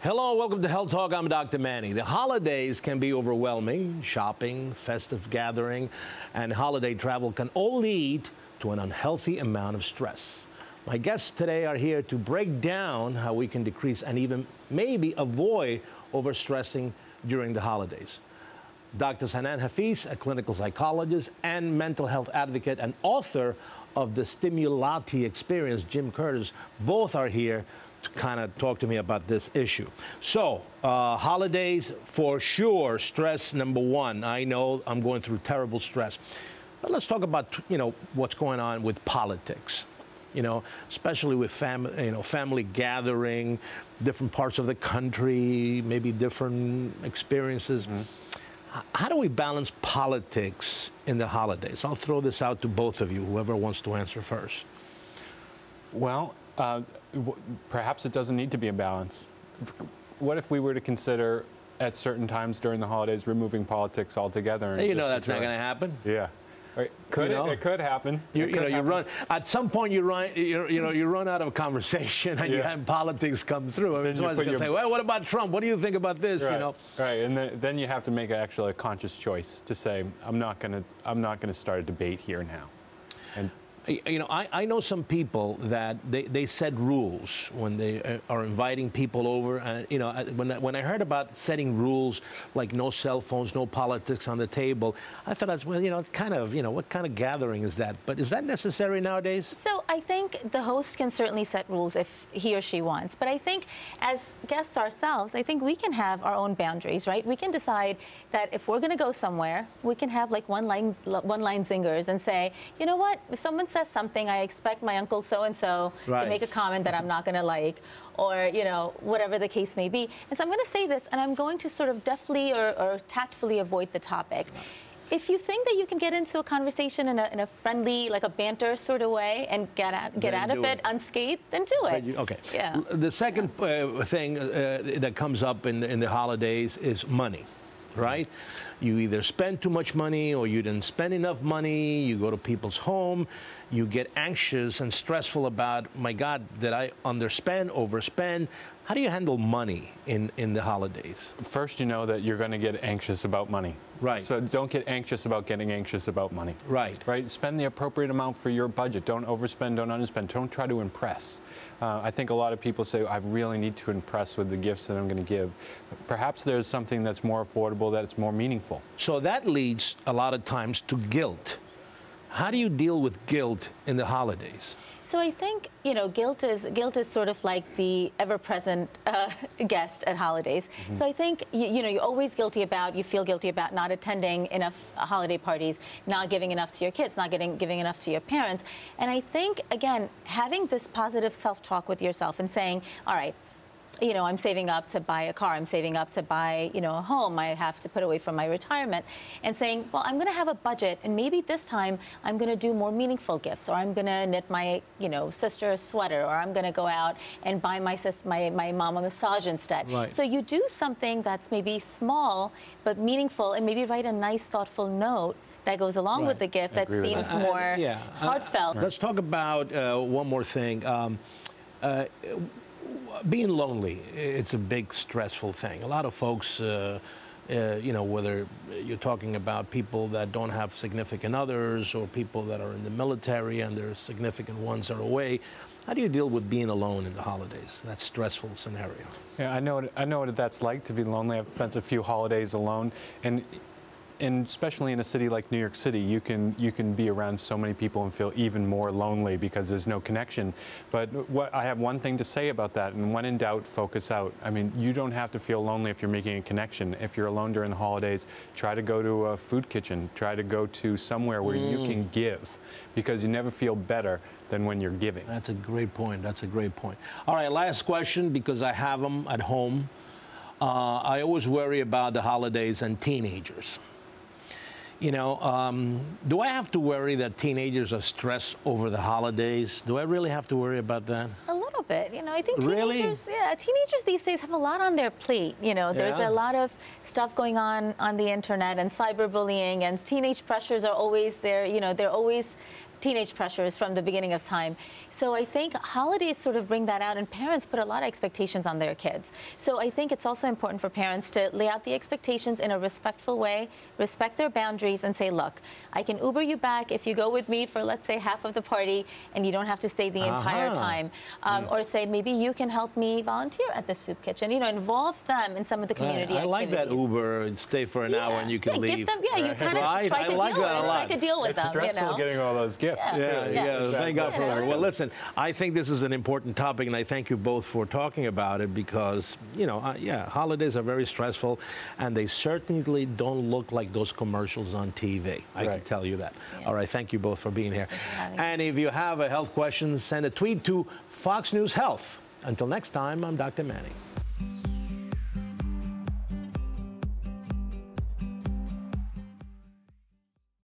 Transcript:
Hello, welcome to Health Talk. I'm Dr. Manny. The holidays can be overwhelming. Shopping, festive gathering, and holiday travel can all lead to an unhealthy amount of stress. My guests today are here to break down how we can decrease and even maybe avoid overstressing during the holidays. Dr. Hanan Hafiz, a clinical psychologist and mental health advocate and author of the Stimulati Experience, Jim Curtis, both are here to kind of talk to me about this issue. So, holidays, for sure, stress number one. I know I'm going through terrible stress. But let's talk about, what's going on with politics. Especially with family gathering, different parts of the country, maybe different experiences. Mm-hmm. How do we balance politics in the holidays? I'll throw this out to both of you, whoever wants to answer first. Well, perhaps it doesn't need to be a balance. What if we were to consider at certain times during the holidays removing politics altogether? And that's not going to happen. Yeah. It could happen. You run at some point. You run out of conversation, and you have politics come through. I mean, someone's going to say, "Well, what about Trump? What do you think about this?" Right. Right, and then you have to make a conscious choice to say, "I'm not going to start a debate here now." And I know some people that they set rules when they are inviting people over. And when I heard about setting rules like no cell phones, no politics on the table, I thought that's what kind of gathering is that? But is that necessary nowadays? So I think the host can certainly set rules if he or she wants. But I think as guests ourselves, I think we can have our own boundaries, right? We can decide that if we're going to go somewhere, we can have like one line zingers and say, you know what, if someone says something, I expect my uncle so-and-so to make a comment that I'm not going to like, or, whatever the case may be. And so I'm going to say this, and I'm going to sort of deftly or tactfully avoid the topic. If you think that you can get into a conversation in a friendly, like a banter sort of way and get out of it unscathed, then do it. Okay. Yeah. The second thing that comes up in the holidays is money, right? You either spend too much money or you didn't spend enough money. You go to people's home. You get anxious and stressful about, my God, did I underspend, overspend? How do you handle money in the holidays? First, you know that you're going to get anxious about money. Right. So don't get anxious about getting anxious about money. Right. Right. Spend the appropriate amount for your budget. Don't overspend, don't underspend. Don't try to impress. I think a lot of people say, I really need to impress with the gifts that I'm going to give. Perhaps there's something that's more affordable, that's more meaningful. So that leads a lot of times to guilt. How do you deal with guilt in the holidays? So I think, guilt is sort of like the ever-present guest at holidays. Mm-hmm. So I think, you're always you feel guilty about not attending enough holiday parties, not giving enough to your kids, not giving enough to your parents. And I think, again, having this positive self-talk with yourself and saying, all right, I'm saving up to buy a car, I'm saving up to buy, a home, I have to put away from my retirement, and saying, well, I'm going to have a budget, and maybe this time I'm going to do more meaningful gifts, or I'm going to knit my, sister a sweater, or I'm going to go out and buy my mom a massage instead. Right. So you do something that's maybe small but meaningful, and maybe write a nice, thoughtful note that goes along with the gift that seems more heartfelt. Let's talk about one more thing. Being lonely, it's a big stressful thing. A lot of folks, whether you're talking about people that don't have significant others or people that are in the military and their significant ones are away, how do you deal with being alone in the holidays, that stressful scenario? Yeah, I know what that's like to be lonely. I've spent a few holidays alone, and especially in a city like New York City, you can be around so many people and feel even more lonely because there's no connection. But I have one thing to say about that, and when in doubt, focus out. I mean, you don't have to feel lonely if you're making a connection. If you're alone during the holidays, try to go to a food kitchen. Try to go to somewhere where you can give, because you never feel better than when you're giving. That's a great point. That's a great point. All right, last question, because I have them at home. I always worry about the holidays and teenagers. Do I have to worry that teenagers are stressed over the holidays? Do I really have to worry about that? A little bit. I think teenagers these days have a lot on their plate. There's a lot of stuff going on the internet and cyberbullying, and teenage pressures are always there. They're always teenage pressures from the beginning of time. So I think holidays sort of bring that out, and parents put a lot of expectations on their kids. So I think it's also important for parents to lay out the expectations in a respectful way, respect their boundaries, and say, look, I can Uber you back if you go with me for, let's say, half of the party, and you don't have to stay the entire time. Or say, maybe you can help me volunteer at the soup kitchen. You know, involve them in some of the community I like that activities. Uber and stay for an hour and you can leave. Give them, you kind of strike a deal with it's them. stressful getting all those gifts. Yeah. Thank God for Uber. Well, listen, I think this is an important topic, and I thank you both for talking about it because, you know, holidays are very stressful, and they certainly don't look like those commercials on TV. I can tell you that. All right, thank you both for being here. And if you have a health question, send a tweet to Fox News Health. Until next time, I'm Dr. Manny.